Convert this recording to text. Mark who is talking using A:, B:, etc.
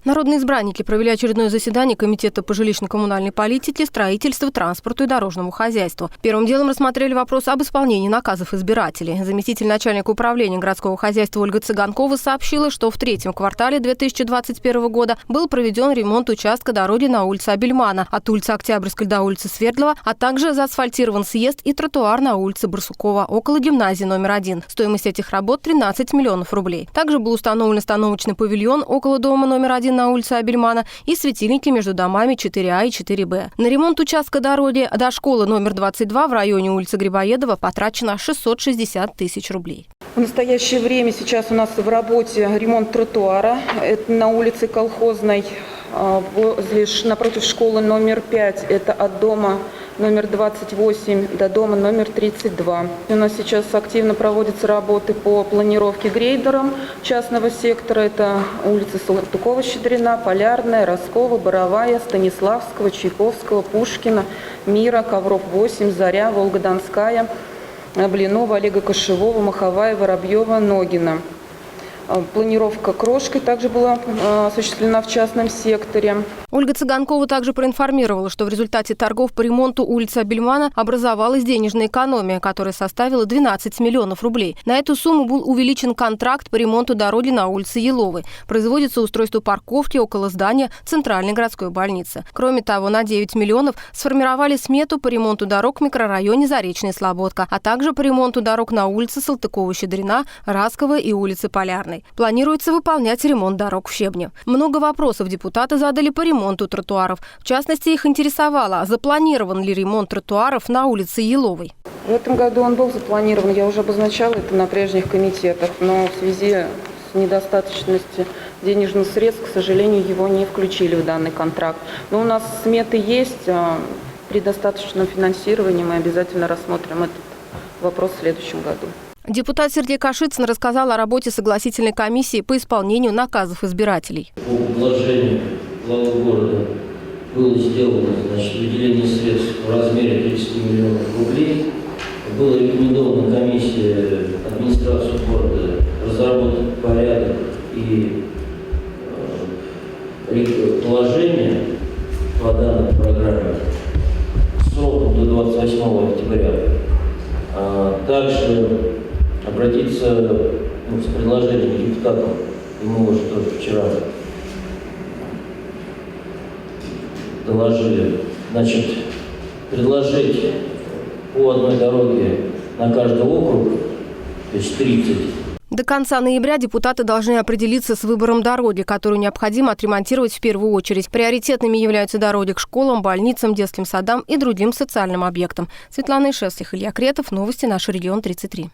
A: Народные избранники провели очередное заседание Комитета по жилищно-коммунальной политике, строительству, транспорту и дорожному хозяйству. Первым делом рассмотрели вопрос об исполнении наказов избирателей. Заместитель начальника управления городского хозяйства Ольга Цыганкова сообщила, что в третьем квартале 2021 года был проведен ремонт участка дороги на улице Абельмана от улицы Октябрьской до улицы Свердлова, а также заасфальтирован съезд и тротуар на улице Барсукова около гимназии номер 1. Стоимость этих работ 13 миллионов рублей. Также был установлен остановочный павильон около дома номер 1 на улице Абельмана и светильники между домами 4А и 4Б. На ремонт участка дороги до школы номер 22 в районе улицы Грибоедова потрачено 660 тысяч рублей.
B: В настоящее время сейчас у нас в работе ремонт тротуара. Это на улице Колхозной, напротив школы номер 5. Это от дома номер 28 до дома номер 32. У нас сейчас активно проводятся работы по планировке грейдером частного сектора. Это улицы Салтыкова-Щедрина, Полярная, Роскова, Боровая, Станиславского, Чайковского, Пушкина, Мира, Ковров 8, Заря, Волгодонская, Блинова, Олега Кошевого, Маховая, Воробьева, Ногина. Планировка крошкой также была осуществлена в частном секторе.
A: Ольга Цыганкова также проинформировала, что в результате торгов по ремонту улицы Абельмана образовалась денежная экономия, которая составила 12 миллионов рублей. На эту сумму был увеличен контракт по ремонту дороги на улице Еловой. Производится устройство парковки около здания Центральной городской больницы. Кроме того, на 9 миллионов сформировали смету по ремонту дорог в микрорайоне Заречная Слободка, а также по ремонту дорог на улице Салтыкова-Щедрина, Раскова и улице Полярной. Планируется выполнять ремонт дорог в Щебне. Много вопросов депутаты задали по ремонту тротуаров. В частности, их интересовало, запланирован ли ремонт тротуаров на улице Еловой.
B: В этом году он был запланирован, я уже обозначала это на прежних комитетах, но в связи с недостаточностью денежных средств, к сожалению, его не включили в данный контракт. Но у нас сметы есть, при достаточном финансировании мы обязательно рассмотрим этот вопрос в следующем году.
A: Депутат Сергей Кашицын рассказал о работе согласительной комиссии по исполнению наказов избирателей.
C: По предложению главы города было сделано выделение средств в размере 30 миллионов рублей. Было рекомендовано комиссии администрации города разработать порядок и положение по данной программе сроком до 28 октября. Также обратиться с предложением к депутатам, и мы уже тоже вчера доложили, предложить по одной дороге на каждый округ, то есть 30.
A: До конца ноября депутаты должны определиться с выбором дороги, которую необходимо отремонтировать в первую очередь. Приоритетными являются дороги к школам, больницам, детским садам и другим социальным объектам. Светлана Ишевских, Илья Кретов. Новости «Наш регион 33».